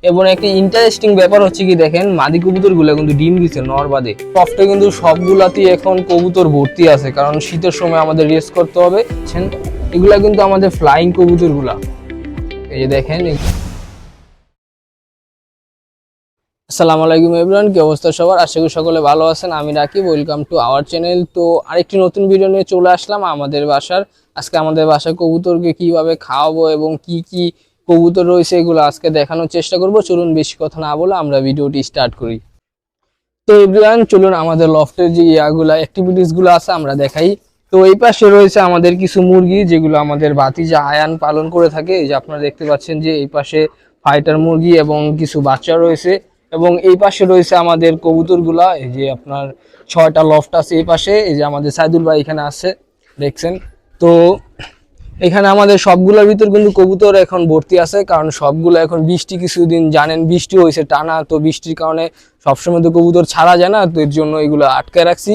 এবং একটা ইন্টারেস্টিং ব্যাপার হচ্ছে কি দেখেন মাদি কবুতর গুলো কিন্তু ডিম দিচ্ছে নর বাদে। টপটা কিন্তু সবগুলাতেই এখন কবুতর ভর্তি আছে, কারণ শীতের সময় আমাদের রেস্ট করতে হবে। এগুলা কিন্তু আমাদের ফ্লাইং কবুতর গুলা, এই যে দেখেন। আসসালামু আলাইকুম এভরিওয়ান, কি অবস্থা সবার? আশা করি সকলে ভালো আছেন। আমি Rakib, welcome to our channel. তো আরেকটি নতুন ভিডিও নিয়ে চলে আসলাম আমাদের বাসার। আজকে আমাদের বাসায় কবুতরকে কিভাবে খাওয়াবো এবং কি কি কবুতর রয়েছে এগুলো আজকে দেখানোর চেষ্টা করব। চলুন বেশি কথা না বলে আমরা ভিডিওটি স্টার্ট করি। তো এভরিওয়ান চলুন আমাদের লফটের যে অ্যাক্টিভিটিস গুলো আছে আমরা দেখাই। তো এই পাশে রয়েছে আমাদের কিছু মুরগি, যেগুলো আমাদের ভাতিজা আয়ান পালন করে থাকে। এই যে আপনারা দেখতে পাচ্ছেন যে এই পাশে ফাইটার মুরগি এবং কিছু বাচ্চা রয়েছে, এবং এই পাশে রয়েছে আমাদের কবুতরগুলা। এই যে আপনার 6টা লফট আছে এই পাশে। এই যে আমাদের সাইদুল ভাই এখানে আছে, দেখছেন। তো এখানে আমাদের সবগুলোর ভিতর কিন্তু কবুতর এখন ভর্তি আছে, কারণ সবগুলো এখন বৃষ্টি, কিছুদিন জানেন বৃষ্টি হয়েছে টানা, তো বৃষ্টির কারণে সবসময় তো কবুতর ছাড়া যায় না, তো এর জন্য এগুলো আটকে রাখছি।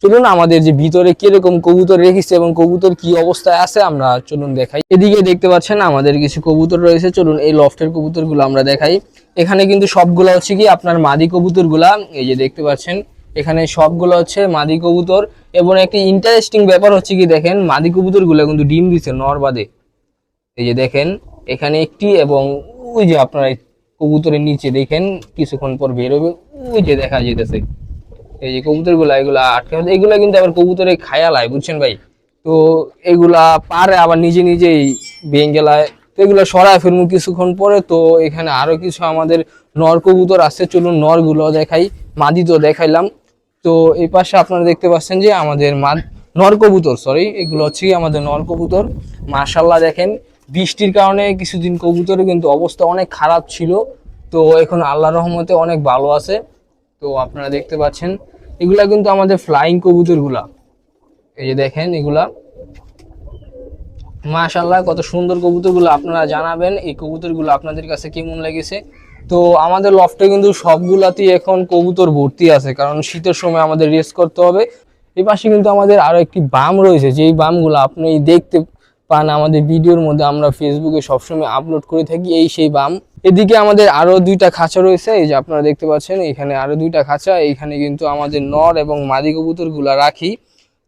চলুন আমাদের যে ভিতরে কিরকম কবুতর রেখেছে এবং কবুতর কি অবস্থায় আছে আমরা চলুন দেখাই। এদিকে দেখতে পাচ্ছেন আমাদের কিছু কবুতর রয়েছে, চলুন এই লফটের কবুতরগুলো আমরা দেখাই। এখানে কিন্তু সবগুলো হচ্ছে কি আপনার মাদি কবুতরগুলা, এই যে দেখতে পাচ্ছেন এখানে সবগুলো হচ্ছে মাদি কবুতর। এবং একটি ইন্টারেস্টিং ব্যাপার হচ্ছে কি দেখেন মাদি কবুতরগুলো কিন্তু ডিম দিচ্ছে নর বাদে। এই যে দেখেন এখানে একটি, এবং ওই যে আপনার কবুতরের নিচে দেখেন কিছুক্ষণ পর বেরোবে, ওই যে দেখা যেতেছে এই যে কবুতরগুলা, এগুলা আটকে এগুলা কিন্তু আবার কবুতরে খায়ালায়, বুঝছেন ভাই। তো এগুলা পারে আবার নিজে নিজেই বেঙ্গেলায়, তো এগুলো সরায় ফেলবো কিছুক্ষণ পরে। তো এখানে আরো কিছু আমাদের নর কবুতর আছে, চলুন নর গুলো দেখাই। মাদি তো দেখাইলাম। তো এই পাশে আপনারা দেখতে পাচ্ছেন যে আমাদের নর কবুতর, সরি, এগুলো হচ্ছে আমাদের নর কবুতর। মাশাআল্লাহ দেখেন বৃষ্টির কারণে কিছুদিন কবুতরের কিন্তু অবস্থা অনেক খারাপ ছিল, তো এখন আল্লাহর রহমতে অনেক ভালো আছে। তো আপনারা দেখতে পাচ্ছেন এগুলা কিন্তু আমাদের ফ্লাইং কবুতর গুলা, এই যে দেখেন এগুলা মাশাআল্লাহ কত সুন্দর কবুতর গুলো। আপনারা জানাবেন এই কবুতর গুলো আপনাদের কাছে কেমন লেগেছে। তো আমাদের লফটে কিন্তু সবগুলাতেই এখন কবুতর ভর্তি আছে, কারণ শীতের সময় আমাদের রেস্ট করতে হবে। এই পাশে কিন্তু আমাদের আরো একটি বাম রয়েছে, যেই বামগুলো আপনি দেখতে পান আমাদের ভিডিওর মধ্যে, আমরা ফেসবুকে সবসময় আপলোড করে থাকি, এই সেই বাম। এদিকে আমাদের আরো 2টা খাঁচা রয়েছে, এই যে আপনারা দেখতে পাচ্ছেন এখানে আরো 2টা খাঁচা। এইখানে কিন্তু আমাদের নর এবং মাদি কবুতর গুলা রাখি।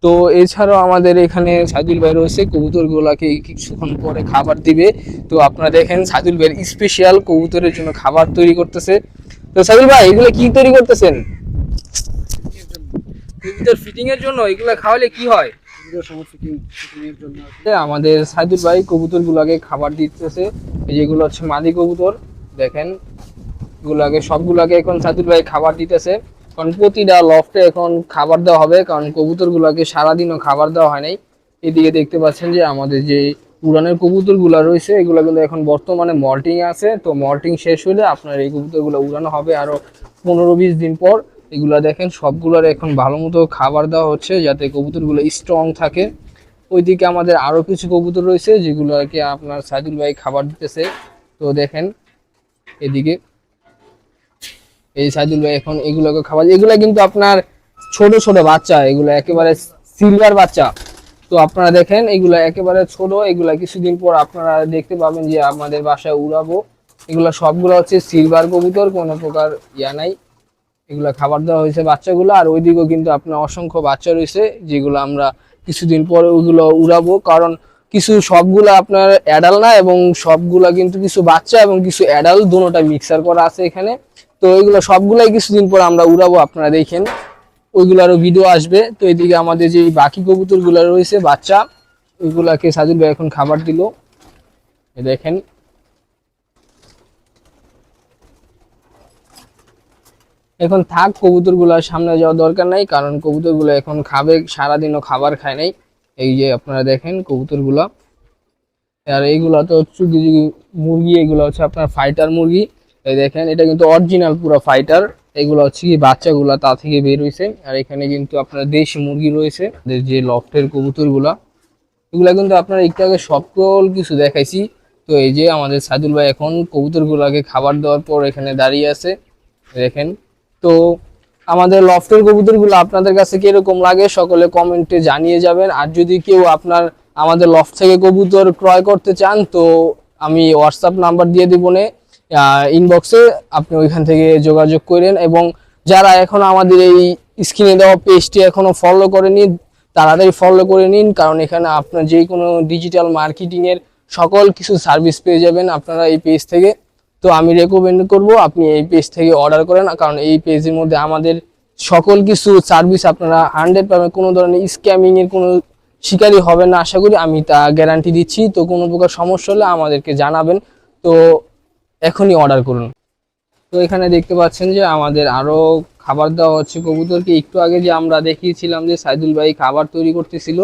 তো এছাড়াও আমাদের এখানে সাইদুল ভাই রয়েছে, কবুতর গুলাকে কিছুক্ষণ পরে খাবার দিবে। তো আপনারা দেখেন সাইদুল ভাই স্পেশাল কবুতরের জন্য খাবার তৈরি করতেছে। তো সাইদুল ভাই এগুলো কি তৈরি করতেছেন? কবুতর ফিটিং এর জন্য। এগুলো খাওয়ালে কি হয়? আমাদের সাইদুল ভাই কবুতর গুলাকে খাবার দিতেছে। যেগুলো হচ্ছে মাদি কবুতর, দেখেন এগুলাকে সবগুলাকে এখন সাইদুল ভাই খাবার দিতেছে, কারণ প্রতিটা লফটে এখন খাবার দেওয়া হবে, কারণ কবুতর গুলাকে সারাদিনও খাবার দেওয়া হয় নাই। এদিকে দেখতে পাচ্ছেন যে আমাদের যে উড়ানের কবুতর গুলা রয়েছে, এগুলো কিন্তু এখন বর্তমানে মল্টিং আছে। তো মল্টিং শেষ হলে আপনার এই কবুতর গুলো উড়ানো হবে আরো 15-20 দিন পর। এগুলা দেখেন সবগুলোর এখন ভালো মতো খাবার দেওয়া হচ্ছে, যাতে কবুতর গুলো স্ট্রং থাকে। ওইদিকে আমাদের আরো কিছু কবুতর রয়েছে, যেগুলোকে আপনার সাইদুল ভাই খাবার দিতেছে। তো দেখেন এদিকে এই সাইদুল ভাই এখন এগুলোকে খাবার, এগুলা কিন্তু আপনার ছোট ছোট বাচ্চা, এগুলো একেবারে সিলভার বাচ্চা। তো আপনারা দেখেন এগুলা একেবারে ছোট, এগুলা কিছুদিন পর আপনারা দেখতে পাবেন যে আমাদের বাসায় উড়াবো। এগুলা সবগুলো হচ্ছে সিলভার কবুতর, কোনো প্রকার ইয়া নাই। এগুলা খাবার দেওয়া হয়েছে বাচ্চাগুলো। আর ওইদিকেও কিন্তু আপনার অসংখ্য বাচ্চা রয়েছে, যেগুলো আমরা কিছুদিন পরে ওইগুলো উড়াবো, কারণ কিছু সবগুলা আপনার অ্যাডাল না, এবং সবগুলা কিন্তু কিছু বাচ্চা এবং কিছু অ্যাডাল দুটোটা মিক্সার করা আছে এখানে। তো এগুলো সবগুলাই কিছুদিন পর আমরা উড়াবো, আপনারা দেখেন ওইগুলারও ভিডিও আসবে। তো এদিকে আমাদের যে বাকি কবুতর গুলা রয়েছে বাচ্চা, ওইগুলাকে সাজিল ভাই এখন খাবার দিল, দেখেন। এখন থাক, কবুতর গুলার সামনে যাওয়ার দরকার নাই, কারণ কবুতর গুলো এখন খাবে, সারাদিনও খাবার খায় নাই। এই যে আপনারা দেখেন কবুতর গুলা। আর এইগুলা তো চুগি মুরগি, এগুলো হচ্ছে আপনার ফাইটার মুরগি। এই দেখেন এটা কিন্তু অরিজিনাল পুরো ফাইটার। এগুলো হচ্ছে কি বাচ্চাগুলা তা থেকে বের হয়েছে। আর এখানে কিন্তু আপনার দেশি মুরগি রয়েছে, যে লফটের কবুতর গুলা, এগুলা কিন্তু আপনার একটু আগে সকল কিছু দেখাইছি। তো এই যে আমাদের সাইদুল ভাই এখন কবুতর গুলাকে খাবার দেওয়ার পর এখানে দাঁড়িয়ে আছে, দেখেন। তো আমাদের লফটের কবুতর গুলো আপনাদের কাছে কিরকম লাগে সকলে কমেন্টে জানিয়ে যাবেন। আর যদি কেউ আপনার আমাদের লফট থেকে কবুতর ক্রয় করতে চান, তো আমি হোয়াটসঅ্যাপ নাম্বার দিয়ে দিব নে, ইনবক্সে আপনি ওইখান থেকে যোগাযোগ করেন। এবং যারা এখন আমাদের এই স্ক্রিনে দেওয়া পেজটি এখনো ফলো করেনি তাড়াতাড়ি ফলো করে নিন, কারণ এখানে আপনার যে কোনো ডিজিটাল মার্কেটিংয়ের সকল কিছু সার্ভিস পেয়ে যাবেন আপনারা এই পেজ থেকে। তো আমি রেকমেন্ড করব আপনি এই পেজ থেকে অর্ডার করেন, কারণ এই পেজের মধ্যে আমাদের সকল কিছু সার্ভিস আপনারা 100% কোনো ধরনের স্ক্যামিংয়ের কোনো শিকারই হবে না আশা করি, আমি তা গ্যারান্টি দিচ্ছি। তো কোনো প্রকার সমস্যা হলে আমাদেরকে জানাবেন। তো এখনই অর্ডার করুন। তো এখানে দেখতে পাচ্ছেন যে আমাদের আরো খাবার দেওয়া হচ্ছে কবুতরকে। একটু আগে যে আমরা দেখিয়েছিলাম যে সাইদুল ভাই খাবার তৈরি করতেছিল,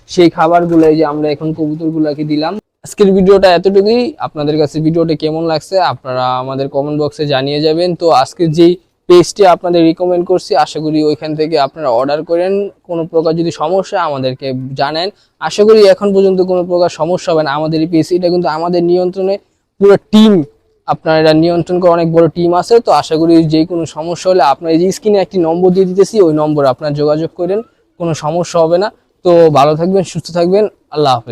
সেই খাবারগুলাই যে আমরা এখন কবুতরগুলোকে দিলাম। আজকের ভিডিওটা এতটুকুই। আপনাদের কাছে ভিডিওটা কেমন লাগছে আপনারা আমাদের কমেন্ট বক্সে জানিয়ে যাবেন। তো আজকে যেই পেজটি আপনাদের রিকমেন্ড করছি আশা করি ওইখান থেকে আপনারা অর্ডার করেন। কোনো প্রকার যদি সমস্যা আমাদেরকে জানেন, আশা করি এখন পর্যন্ত কোনো প্রকার সমস্যা হবে না। আমাদের এই পেজ এটা কিন্তু আমাদের নিয়ন্ত্রণে, পুরো টিম আপনার এটা নিয়ন্ত্রণ করে অনেক বড় টিম আছে। তো আশা করি যে কোনো সমস্যা হলে আপনার এই যে স্ক্রিনে একটি নম্বর দিয়ে দিতেছি ওই নম্বরে আপনার যোগাযোগ করেন, কোনো সমস্যা হবে না। তো ভালো থাকবেন, সুস্থ থাকবেন, আল্লাহ হাফেজ।